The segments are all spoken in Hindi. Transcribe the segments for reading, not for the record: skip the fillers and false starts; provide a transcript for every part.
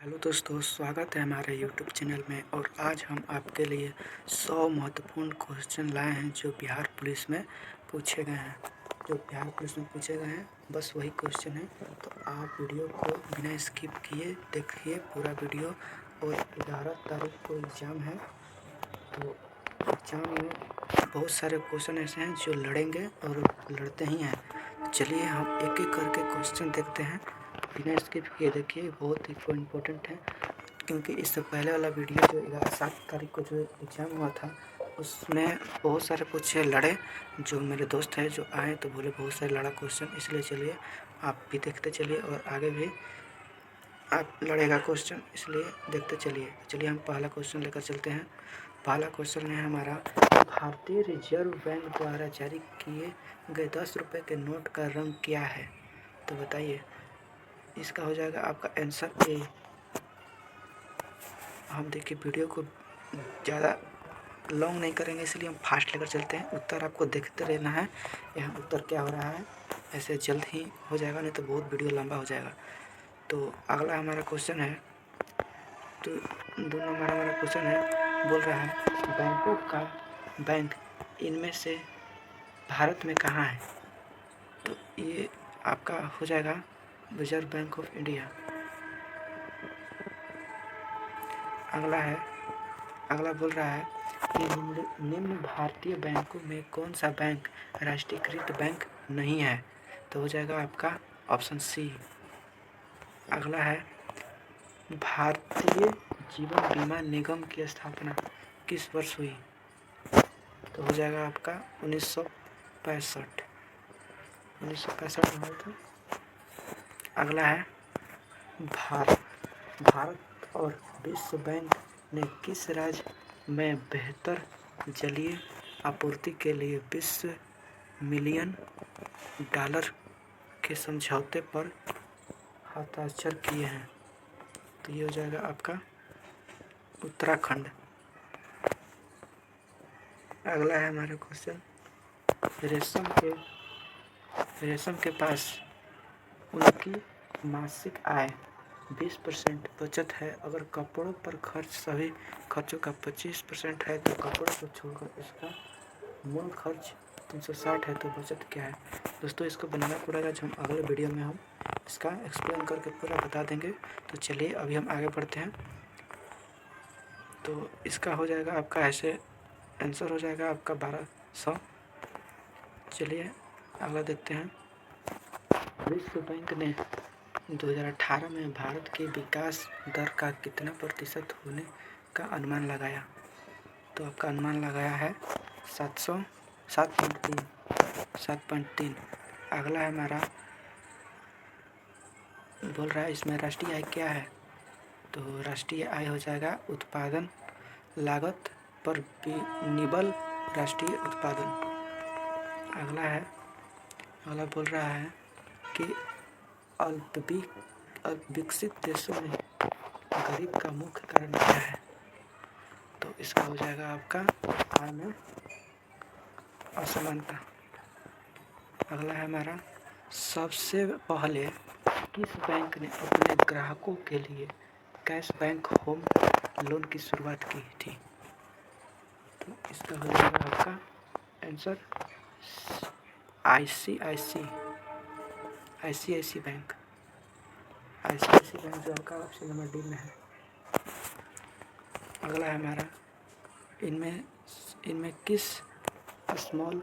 हेलो दोस्तों, स्वागत है हमारे यूट्यूब चैनल में। और आज हम आपके लिए 100 महत्वपूर्ण क्वेश्चन लाए हैं जो बिहार पुलिस में पूछे गए हैं। बस वही क्वेश्चन है, तो आप वीडियो को बिना स्किप किए देखिए पूरा वीडियो। और 11 तारीख को एग्ज़ाम है, तो एग्ज़ाम में बहुत सारे क्वेश्चन ऐसे हैं जो लड़ेंगे और लड़ते ही हैं। चलिए हम एक एक करके क्वेश्चन देखते हैं, बिना स्किप किए देखिए। बहुत ही इम्पोर्टेंट है, क्योंकि इससे पहले वाला वीडियो जो 7 तारीख को जो एग्ज़ाम हुआ था उसमें बहुत सारे कुछ लड़े। जो मेरे दोस्त हैं जो आए तो बोले बहुत सारे लड़ा क्वेश्चन, इसलिए चलिए आप भी देखते चलिए और आगे भी आप लड़ेगा क्वेश्चन, इसलिए देखते चलिए हम पहला क्वेश्चन लेकर चलते हैं। पहला क्वेश्चन है हमारा, भारतीय रिजर्व बैंक द्वारा जारी किए गए 10 रुपये के नोट का रंग क्या है? तो बताइए। इसका हो जाएगा आपका आंसर ए। हम देखिए वीडियो को ज़्यादा लॉन्ग नहीं करेंगे, इसलिए हम फास्ट लेकर चलते हैं। उत्तर आपको देखते रहना है, यहाँ उत्तर क्या हो रहा है, ऐसे जल्द ही हो जाएगा, नहीं तो बहुत वीडियो लंबा हो जाएगा। तो अगला हमारा क्वेश्चन है, तो दो नंबर हमारा क्वेश्चन है, बोल रहा है बैंकों का बैंक इनमें से भारत में कहाँ है? तो ये आपका हो जाएगा रिजर्व बैंक ऑफ इंडिया। अगला बोल रहा है कि निम्न भारतीय बैंकों में कौन सा बैंक राष्ट्रीयकृत बैंक नहीं है? तो हो जाएगा आपका ऑप्शन सी। अगला है, भारतीय जीवन बीमा निगम की स्थापना किस वर्ष हुई? तो हो जाएगा आपका 1965 में हुआ था। अगला है, भारत और विश्व बैंक ने किस राज्य में बेहतर जलीय आपूर्ति के लिए $20 मिलियन के समझौते पर हस्ताक्षर किए हैं? तो ये हो जाएगा आपका उत्तराखंड। अगला है हमारा क्वेश्चन, रेशम के पास उनकी मासिक आय 20% बचत है। अगर कपड़ों पर खर्च सभी खर्चों का 25% है तो कपड़ों को छोड़कर इसका मूल खर्च 360 है, तो बचत क्या है? दोस्तों इसको बनाना पड़ेगा, जो हम अगले वीडियो में हम इसका एक्सप्लेन करके पूरा बता देंगे। तो चलिए अभी हम आगे बढ़ते हैं। तो इसका हो जाएगा आपका ऐसे आंसर हो जाएगा आपका 1200। चलिए अगला देखते हैं। विश्व बैंक ने 2018 में भारत की विकास दर का कितना प्रतिशत होने का अनुमान लगाया? तो आपका अनुमान लगाया है 7.3। अगला है हमारा, बोल रहा है इसमें राष्ट्रीय आय क्या है? तो राष्ट्रीय आय हो जाएगा उत्पादन लागत पर निबल राष्ट्रीय उत्पादन। अगला बोल रहा है कि अल्पविकसित देशों में गरीब का मुख्य कारण क्या है? तो इसका हो जाएगा आपका आय में असमानता। अगला है हमारा, सबसे पहले किस बैंक ने अपने ग्राहकों के लिए कैशबैक होम लोन की शुरुआत की थी? तो इसका हो जाएगा आपका answer ICICI bank. ICICI bank जो आपका ऑप्शन नंबर डी में है। अगला है हमारा, इनमें किस स्मॉल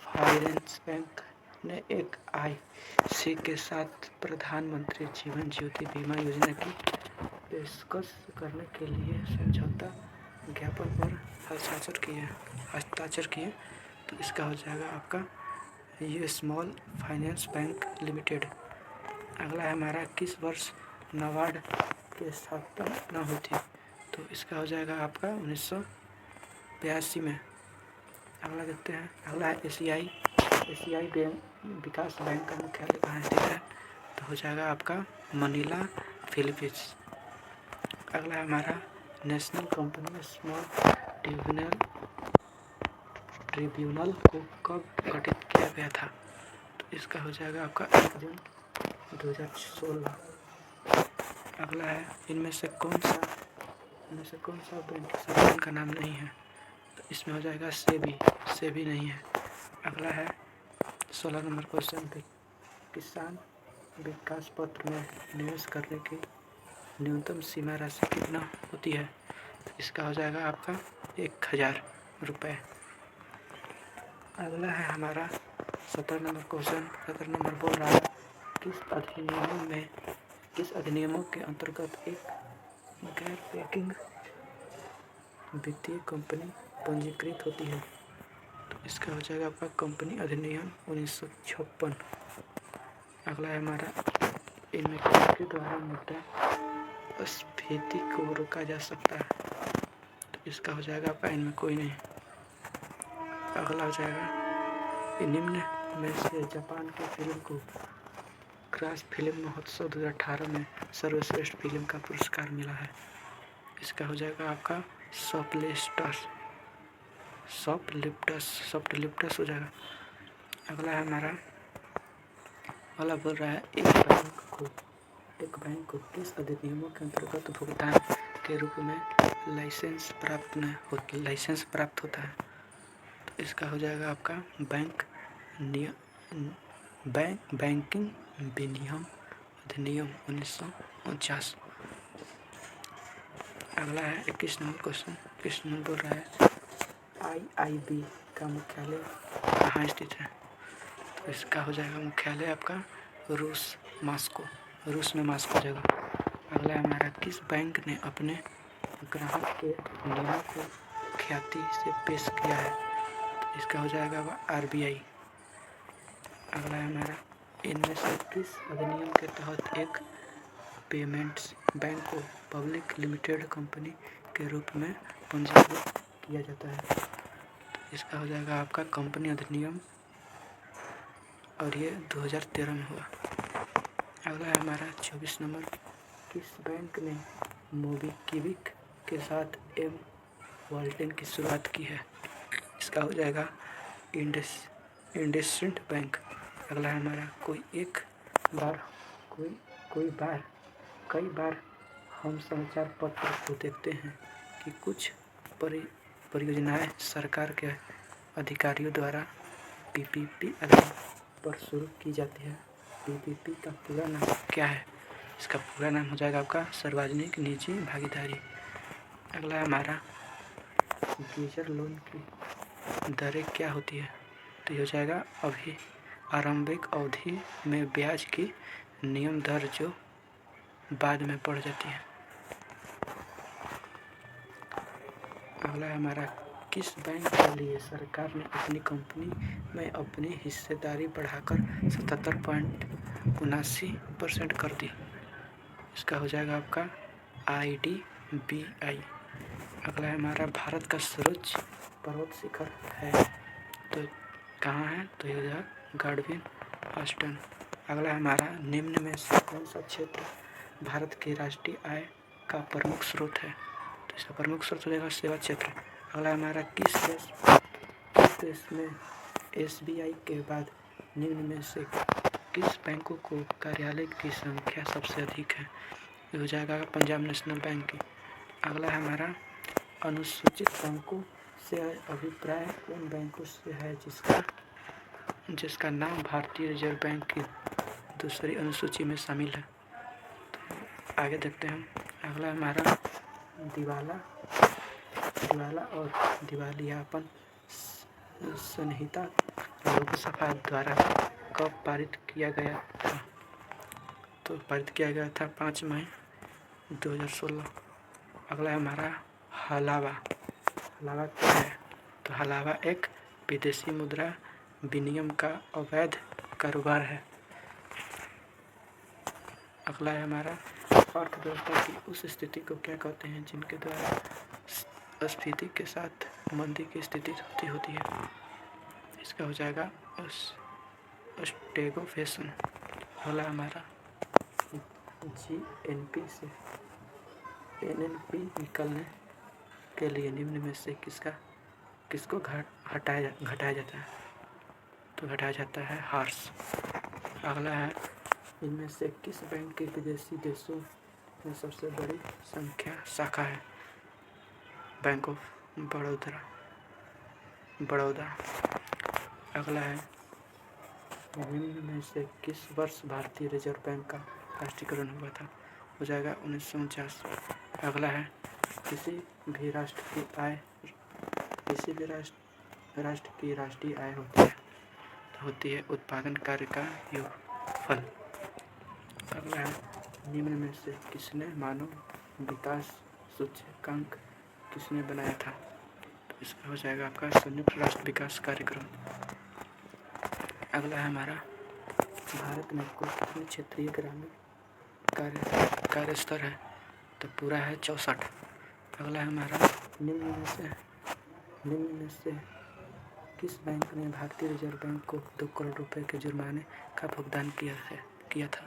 फाइनेंस बैंक ने एक IC के साथ प्रधानमंत्री जीवन ज्योति बीमा योजना की पेशकश करने के लिए समझौता ज्ञापन पर हस्ताक्षर किए? तो इसका हो जाएगा आपका ये स्मॉल फाइनेंस बैंक लिमिटेड। अगला है हमारा, किस वर्ष नाबार्ड की स्थापना हुई थी? तो इसका हो जाएगा आपका 1982 में। अगला देखते हैं। अगला है एशियाई विकास बैंक का मुख्यालय कहाँ स्थित है? तो हो जाएगा आपका मनीला, फिलीपींस। अगला है हमारा, नेशनल कंपनी स्मॉल ट्रिब्यूनल को कब गठित किया गया था? तो इसका हो जाएगा आपका 1 जून 2016। अगला है इनमें से कौन सा बैंकिंग संगठन का नाम नहीं है, तो इसमें हो जाएगा सेबी नहीं है। अगला है 16 नंबर क्वेश्चन पे, किसान विकास पत्र में निवेश करने की न्यूनतम सीमा राशि कितना होती है, तो इसका हो जाएगा आपका 1000 रुपये। अगला है हमारा 17 नंबर क्वेश्चन। 17 नंबर बोल रहा है किस अधिनियमों के अंतर्गत एक गैर बैंकिंग वित्तीय कंपनी पंजीकृत होती है, तो इसका हो जाएगा आपका कंपनी अधिनियम 1956। अगला है हमारा इनमें किसके द्वारा मुद्रास्फीति को रोका जा सकता है, तो इसका हो जाएगा आपका इनमें कोई नहीं। अगला हो जाएगा निम्न में से जापान की फिल्म को क्रास फिल्म महोत्सव 2018 में सर्वश्रेष्ठ फिल्म का पुरस्कार मिला है, इसका हो जाएगा आपका शॉपलिफ्टर्स हो जाएगा। अगला है हमारा वाला बोल रहा है एक बैंक को किस अधिनियमों के अंतर्गत भुगतान के रूप में लाइसेंस प्राप्त होता है, तो इसका हो जाएगा आपका बैंकिंग विनियम अधिनियम 1949। अगला है 21 नंबर क्वेश्चन। 21 नंबर बोल रहा है IIB का मुख्यालय कहाँ स्थित है, तो इसका हो जाएगा मुख्यालय आपका रूस में मास्को जगह। अगला हमारा किस बैंक ने अपने ग्राहक के नियमों को ख्याति से पेश किया है, तो इसका हो जाएगा RBI। अगला है हमारा इनमें से किस अधिनियम के तहत एक पेमेंट्स बैंक को पब्लिक लिमिटेड कंपनी के रूप में पंजीकृत किया जाता है, तो इसका हो जाएगा आपका कंपनी अधिनियम, और ये 2013 में हुआ। अगला है हमारा 24 नंबर, किस बैंक ने मोबीक्विक के साथ वॉलेट की शुरुआत की है, इसका हो जाएगा इंडसइंड बैंक। अगला है हमारा कई बार हम समाचार पत्र को देखते हैं कि कुछ परियोजनाएं सरकार के अधिकारियों द्वारा PPP आधार पर शुरू की जाती है। PPP का पूरा नाम क्या है, इसका पूरा नाम हो जाएगा आपका सार्वजनिक निजी भागीदारी। अगला है हमारा गीजर लोन की दरें क्या होती है, तो ये हो जाएगा अभी आरंभिक अवधि में ब्याज की नियम दर जो बाद में बढ़ जाती है। अगला है हमारा किस बैंक के लिए सरकार ने अपनी कंपनी में अपनी हिस्सेदारी बढ़ाकर 77.79% कर दी, इसका हो जाएगा आपका IDBI। अगला है हमारा भारत का सर्वोच्च पर्वत शिखर है तो कहाँ है, तो ये हो जाएगा गार्डविन आस्टन। अगला है हमारा निम्न में से कौन सा क्षेत्र भारत की राष्ट्रीय आय का प्रमुख स्रोत है, तो इसका प्रमुख स्रोत हो जाएगा सेवा क्षेत्र। अगला हमारा किस देश में SBI के बाद निम्न में से किस बैंकों को कार्यालय की संख्या सबसे अधिक है, ये हो जाएगा पंजाब नेशनल बैंक की। अगला है हमारा अनुसूचित बैंकों से अभिप्राय उन बैंकों से है जिसका नाम भारतीय रिजर्व बैंक की दूसरी अनुसूची में शामिल है। तो आगे देखते हैं। अगला हमारा दिवाला और दिवालियापन संहिता लोकसभा द्वारा कब पारित किया गया था, तो पारित किया गया था 5 मई 2016। अगला है हमारा हलावा क्या है, तो हलावा एक विदेशी मुद्रा विनिमय का अवैध कारोबार है। अगला है हमारा अर्थव्यवस्था की उस स्थिति को क्या कहते हैं जिनके द्वारा स्फीति के साथ मंदी की स्थिति होती है, इसका हो जाएगा स्टैग्फ्लेशन। अगला हमारा GNP से NNP निकलने के लिए निम्न में से किसको घटाया जाता है, तो घटाया जाता है हॉर्स। अगला है इनमें से किस बैंक के विदेशी देशों में सबसे बड़ी संख्या शाखा है। Bank of Baroda. अगला है, निम्न में से किस वर्ष भारतीय रिजर्व बैंक का राष्ट्रीयकरण हुआ था? हो जाएगा 1949। अगला है, किसी भी राष्ट्र की राष्ट्रीय आय होती है उत्पादन कार्य का योगफल। अगला है, निम्न में से किसने मानव विकास सूचकांक किसने बनाया था? तो इसका हो जाएगा आपका संयुक्त राष्ट्र विकास कार्यक्रम। अगला है हमारा, भारत में कुल कितने क्षेत्रीय ग्रामीण कार्य स्तर है? तो पूरा है 64। अगला है हमारा, निम्न में से किस बैंक ने भारतीय रिजर्व बैंक को 2 करोड़ रुपए के जुर्माने का भुगतान किया था?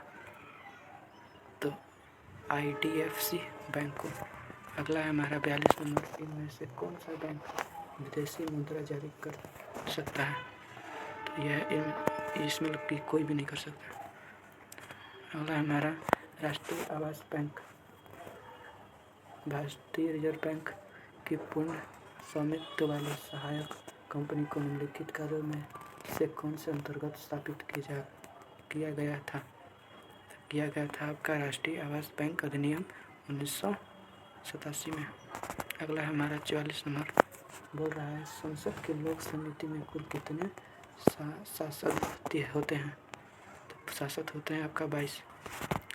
तो IDFC बैंक को। अगला है हमारा 42 नंबर, इनमें से कौन सा बैंक विदेशी मुद्रा जारी कर सकता है? तो यह इसमें कि कोई भी नहीं कर सकता। अगला है हमारा, राष्ट्रीय आवास बैंक भारतीय रिजर्व बैंक की पूर्ण स्वामित्व वाली सहायक कंपनी को निम्नलिखित कार्यों में से कौन से अंतर्गत स्थापित किया गया था? आपका राष्ट्रीय आवास बैंक अधिनियम 1987 में। अगला है हमारा 44 नंबर, बोल रहा है संसद की लोक समिति में कुल कितने सांसद होते हैं? तो सांसद होते हैं आपका 22।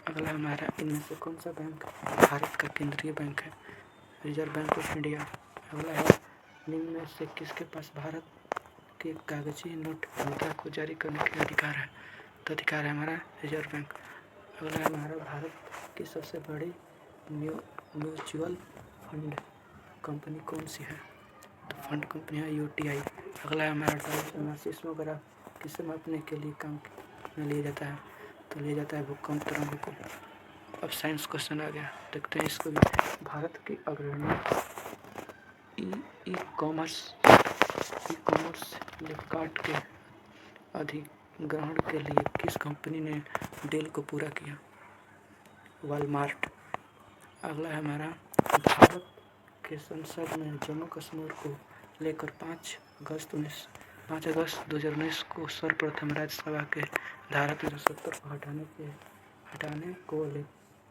अगला हमारा, इनमें से कौन सा बैंक भारत का केंद्रीय बैंक है? Reserve bank of India. अगला है, निम्न में से किसके पास भारत के कागजी नोट मुद्रा को जारी करने के अधिकार है? तो अधिकार है हमारा रिजर्व बैंक। अगला है हमारा, भारत की सबसे बड़ी म्यूचुअल फंड कंपनी कौन सी है? तो फंड कंपनी है UTI। अगला है हमारा, सिस्मोग्राफ किसे मापने के लिए काम में लिया जाता है? तो लिया जाता है भूकंप तरंगों को। अब साइंस क्वेश्चन आ गया, देखते हैं इसको भी। भारत की अग्रणी ई कॉमर्स फ्लिपकार्ट के अधिग्रहण के लिए किस कंपनी ने डील को पूरा किया? वॉलमार्ट। अगला है हमारा, भारत के संसद में जम्मू कश्मीर को लेकर 5 अगस्त 2019 को सर्वप्रथम राज्यसभा के धारा 370 को हटाने को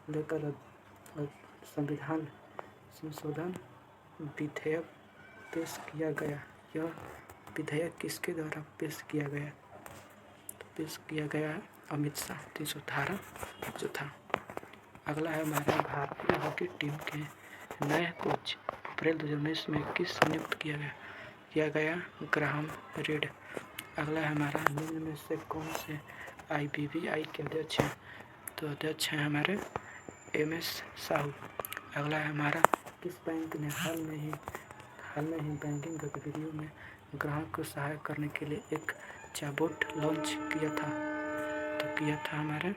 लेकर संविधान संशोधन विधेयक पेश किया गया। यह विधेयक किसके द्वारा पेश किया गया? तो पेश किया गया अमित शाह 318 जो था। अगला है हमारा, भारतीय हॉकी टीम के नए कोच अप्रैल 2019 में किस नियुक्त किया गया? Graham read. अगला है हमारा, निम्न में से कौन से IBBI के अध्यक्ष हैं? तो अध्यक्ष हैं हमारे MS साहू। अगला है हमारा, किस बैंक ने हाल में ही बैंकिंग गतिविधियों में ग्राहक को सहायता करने के लिए एक चैटबॉट लॉन्च किया था? तो किया था हमारे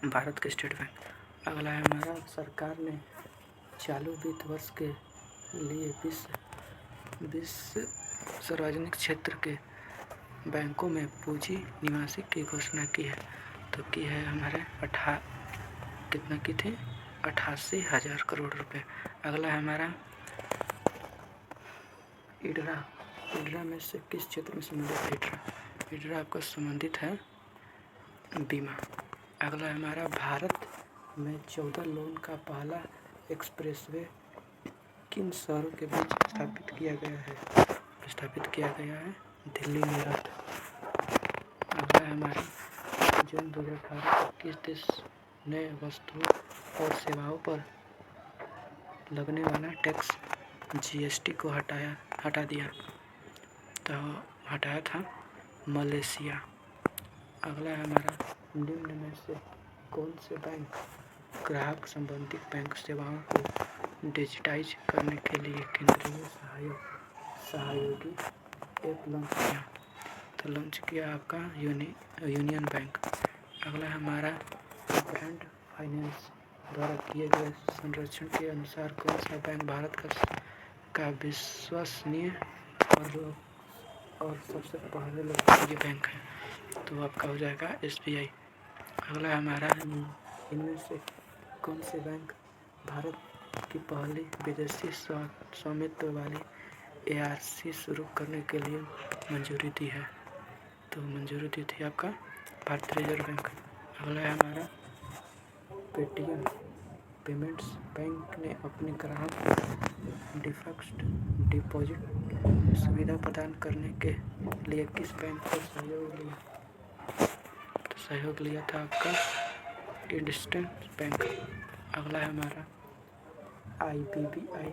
भारत के स्टेट बैंक। अगला है हमारा, सरकार ने चालू वित्त वर्ष के लिए 20 सार्वजनिक क्षेत्र के बैंकों में पूंजी निवेश की घोषणा की है। तो की है हमारे कितना की थी? 88,000 करोड़ रुपए। अगला है हमारा, इडरा में से किस क्षेत्र में संबंधित है? इडरा आपका संबंधित है बीमा। अगला है हमारा, भारत में 14 लेन का पहला एक्सप्रेसवे किन शहरों के बीच स्थापित किया गया है? दिल्ली मेरठ। अगला है हमारा, जून 2018 को किस देश ने वस्तुओं और सेवाओं पर लगने वाला टैक्स GST को हटा दिया? तो हटाया था मलेशिया। अगला है हमारा, निम्न में से कौन से बैंक ग्राहक संबंधित बैंक सेवाओं को डिजिटाइज करने के लिए केंद्रीय सहयोगी ऐप लॉन्च किया? तो लॉन्च किया आपका यूनियन बैंक। अगला हमारा, ब्रांड फाइनेंस द्वारा किए गए संरक्षण के अनुसार कौन सा बैंक भारत का विश्वसनीय और सबसे पहले लोकप्रिय बैंक है? तो आपका हो जाएगा SBI। अगला हमारा, इनमें से कौन से बैंक भारत की पहली विदेशी स्वामित्व वाली ARC शुरू करने के लिए मंजूरी दी है? तो मंजूरी दी थी आपका भारतीय रिजर्व बैंक। अगला है हमारा पेटीएम पेमेंट्स बैंक ने अपने ग्राहक डिफॉल्ट डिपॉजिट सुविधा प्रदान करने के लिए किस बैंक पर सहयोग लिया? तो सहयोग लिया था आपका इंडसइंड बैंक। अगला है हमारा IBBI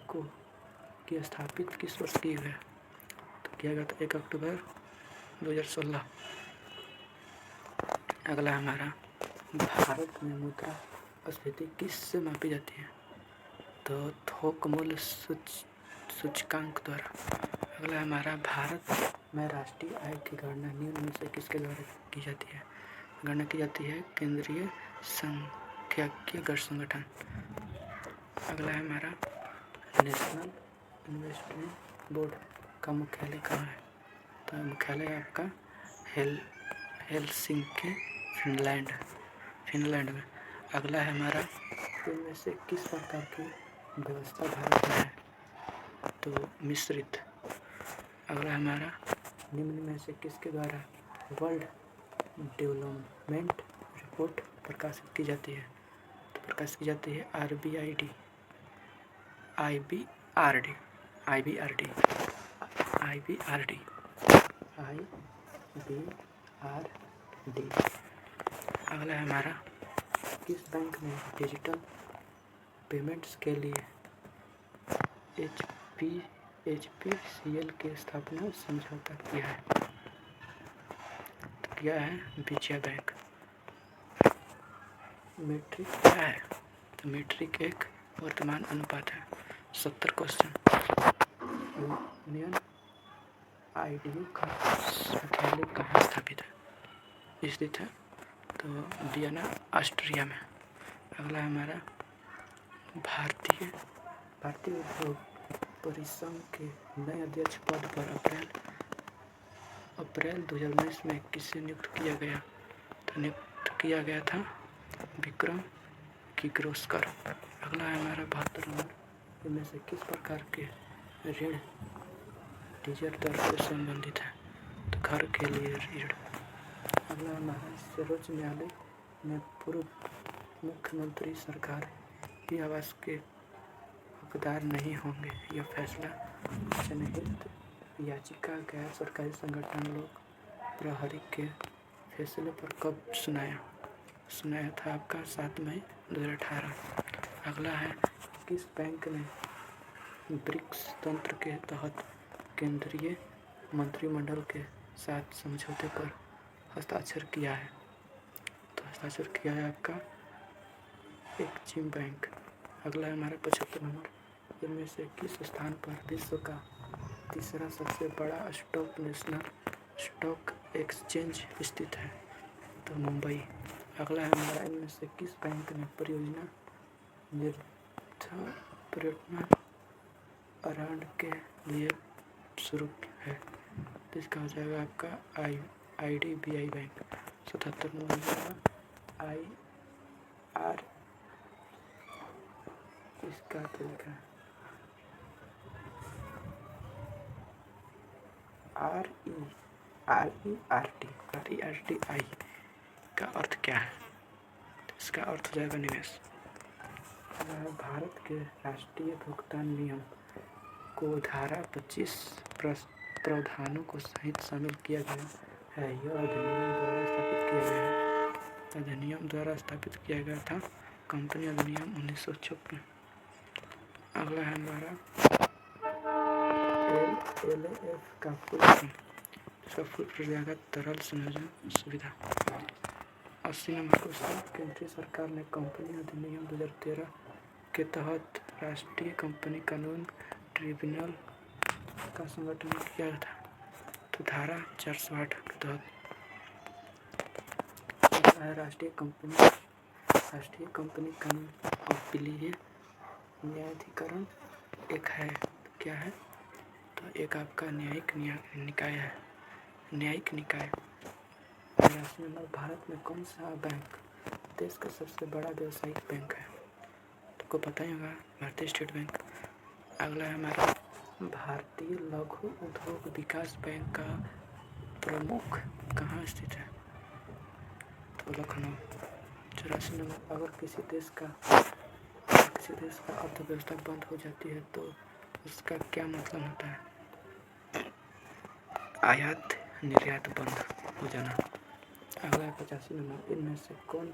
को की स्थापित किस वर्ष की है? तो किया गया था 1 अक्टूबर 2016। अगला है हमारा भारत में मुद्रा स्फीति किससे मापी जाती है? तो थोक मूल्य सूचकांक द्वारा। अगला हमारा भारत में राष्ट्रीय आय की गणना निम्न में से किसके द्वारा की जाती है? गणना की जाती है केंद्रीय सांख्यिकीय संगठन। अगला है हमारा नेशनल इन्वेस्टमेंट बोर्ड का मुख्यालय कहाँ है? तो मुख्यालय आपका हेलसिंकी फिनलैंड में। अगला है हमारा इनमें से किस प्रकार की व्यवस्था भारत में है? तो मिश्रित। अगला हमारा निम्न में से किसके द्वारा वर्ल्ड डेवलपमेंट रिपोर्ट प्रकाशित की जाती है? तो प्रकाशित की जाती है IBRD। अगला है हमारा किस बैंक ने डिजिटल पेमेंट्स के लिए HPCL की स्थापना समझौता किया है? तो किया है विजया बैंक। मीट्रिक क्या है? तो मीट्रिक एक वर्तमान अनुपात है। 70 क्वेश्चन। यूनियन IDU का मुख्यालय कहाँ स्थित है? तो वियना ऑस्ट्रिया में। अगला हमारा भारतीय उद्योग परिसंघ के नए अध्यक्ष पद पर अप्रैल 2019 में किसे नियुक्त किया गया? तो नियुक्त किया गया था विक्रम किर्लोस्कर। अगला है हमारा 72 नंबर। इनमें से किस प्रकार के ऋण डीजल दर से संबंधित है? तो घर के लिए ऋण। अगला हमारा सर्वोच्च न्यायालय में पूर्व मुख्यमंत्री सरकार की आवास के हकदार नहीं होंगे, यह फैसला जनहित याचिका गैर सरकारी संगठन लोक प्रहरी के फैसले पर कब सुनाया था? आपका 7 मई 2018। अगला है किस बैंक ने ब्रिक्स तंत्र के तहत केंद्रीय मंत्रिमंडल के साथ समझौते पर हस्ताक्षर किया है? तो हस्ताक्षर किया है आपका एक्जिम बैंक। अगला है हमारा 75 नंबर। इनमें से किस स्थान पर विश्व का तीसरा सबसे बड़ा नेशनल स्टॉक एक्सचेंज स्थित है? तो मुंबई। अगला है हमारा इनमें से किस बैंक ने परियोजना अरांड के लिए शुरू है? तो इसका हो जाएगा आपका IDBI बैंक। 77 नंबर IR इसका तो लिखा है RERTI का अर्थ क्या है? तो इसका अर्थ हो जाएगा निवेश। भारत के राष्ट्रीय भुगतान नियम को धारा 25 प्रावधानों को सहित शामिल किया गया है। यह अधिनियम द्वारा स्थापित किया गया था कंपनी अधिनियम 1956। अगला है हमारा LAF का फुल फॉर्म। इसका फुल फॉर्म जाएगा तरल संयोजन सुविधा। 80 नंबर क्वेश्चन। केंद्रीय सरकार ने कंपनी अधिनियम 2013 के तहत राष्ट्रीय कंपनी कानून ट्रिब्यूनल का गठन किया था? तो धारा 408 के तहत। राष्ट्रीय कंपनी कानून अपीलीय न्यायाधिकरण एक है। क्या है? तो एक आपका न्यायिक निकाय है। 82 नंबर। भारत में कौन सा बैंक देश का सबसे बड़ा व्यावसायिक बैंक है, तुमको पता ही होगा, भारतीय स्टेट बैंक। अगला है हमारा भारतीय लघु उद्योग विकास बैंक का प्रमुख कहाँ स्थित है, तो लखनऊ। 84 नंबर, अगर किसी देश का अर्थव्यवस्था बंद हो जाती है तो उसका क्या मतलब होता है, आयात निर्यात बंद हो जाना। अगला है 85 नंबर, इनमें से कौन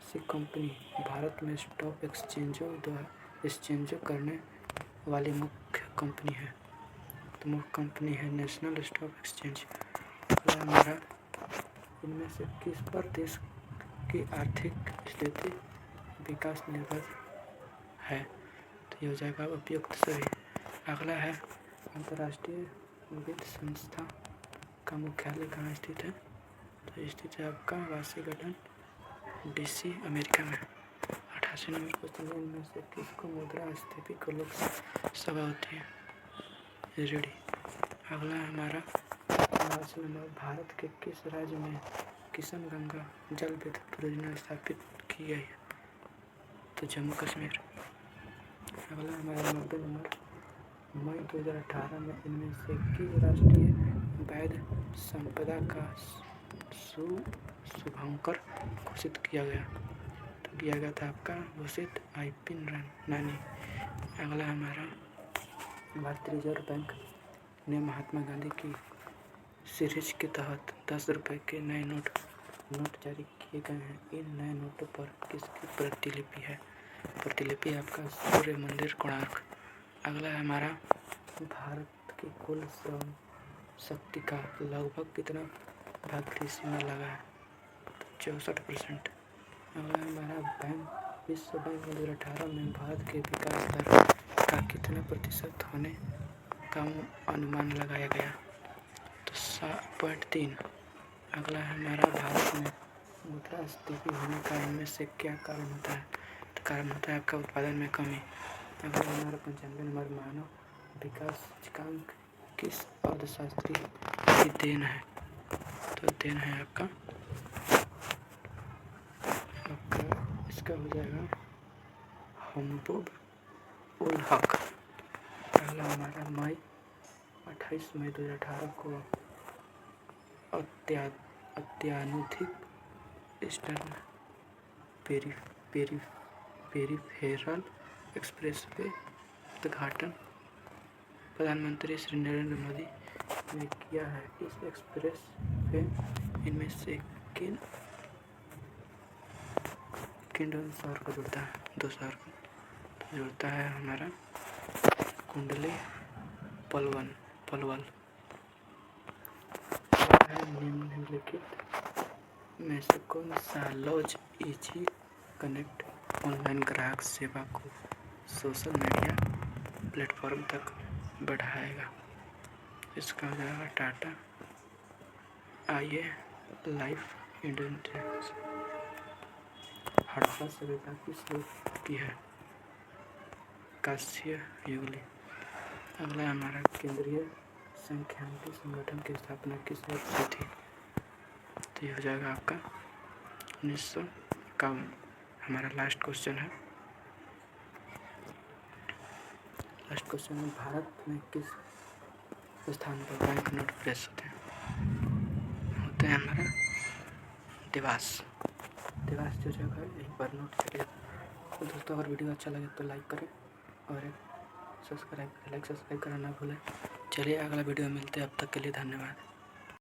सी कंपनी भारत में स्टॉक एक्सचेंजों करने वाली मुख्य कंपनी है, तो मुख्य कंपनी है नेशनल स्टॉक एक्सचेंज। अगला हमारा, इनमें से किस पर देश की आर्थिक स्थिति विकास निर्भर है, तो ये हो जाएगा उपयुक्त सभी। अगला है अंतर्राष्ट्रीय वित्त संस्था का मुख्यालय कहाँ स्थित है, तो स्थित है आपका वाशिंगटन DC अमेरिका में। 88 नंबर क्वेश्चन, इनमें से किसको मुद्रास्फीति को लोकसभा होती है, रेडी। अगला हमारा 89 नंबर, भारत के किस राज्य में किशन गंगा जल विद्युत परियोजना स्थापित की गई है, तो जम्मू कश्मीर। अगला हमारा 90 नंबर, मई 2018 में इनमें से किस राष्ट्रीय बौद्ध संपदा का शुभांकर घोषित किया गया, तो किया गया था आपका घोषित IP नानी। अगला हमारा, भारतीय रिजर्व बैंक ने महात्मा गांधी की सीरीज के तहत 10 रुपये के नए नोट जारी किए गए हैं। इन नए नोटों पर किसकी प्रतिलिपि है, प्रतिलिपि आपका सूर्य मंदिर कोणार्क। अगला है हमारा, भारत की कुल श्रम शक्ति का लगभग कितना भाग कृषि में लगा है, तो 64%। अगला हमारा, विश्व बैंक 2018 में भारत के विकास दर का कितना प्रतिशत होने का अनुमान लगाया गया, तो 7.3। अगला हमारा, भारत में मुद्रास्फीति होने का इनमें से क्या कारण होता है, तो कारण होता है आपका उत्पादन में कमी। अगला हमारा 95 नंबर, मानव विकास सूचकांक किस अर्थशास्त्री की देन है, तो देन है आपका इसका हो जाएगा हमबुब उल हक। अगला हमारा, 28 मई 2018 को अत्याधुनिक ईस्टर्न पेरिफेरल एक्सप्रेसवे उद्घाटन प्रधानमंत्री श्री नरेंद्र मोदी ने किया है। इस एक्सप्रेसवे इनमें से किन शहर को जोड़ता है, 2 शहर को जोड़ता है हमारा कुंडली पलवल। निम्नलिखित में से कौन सा लॉज इजी कनेक्ट ऑनलाइन ग्राहक सेवा को सोशल मीडिया प्लेटफॉर्म तक बढ़ाएगा, इसका हो जाएगा Tata IA life insurance. Harappa सभ्यता किस युग की है, कांस्य युगली। अगला हमारा, केंद्रीय सांख्यिकी संगठन की स्थापना किस वर्ष से थी, तो ये हो जाएगा आपका 1951। हमारा लास्ट क्वेश्चन है, भारत में किस स्थान पर बैंक नोट प्रेस होते हैं हमारा देवास जो जगह है, एक बार नोट चलिए। तो दोस्तों, अगर वीडियो अच्छा लगे तो लाइक करें और सब्सक्राइब करना ना भूलें। चलिए अगला वीडियो मिलते हैं, अब तक के लिए धन्यवाद।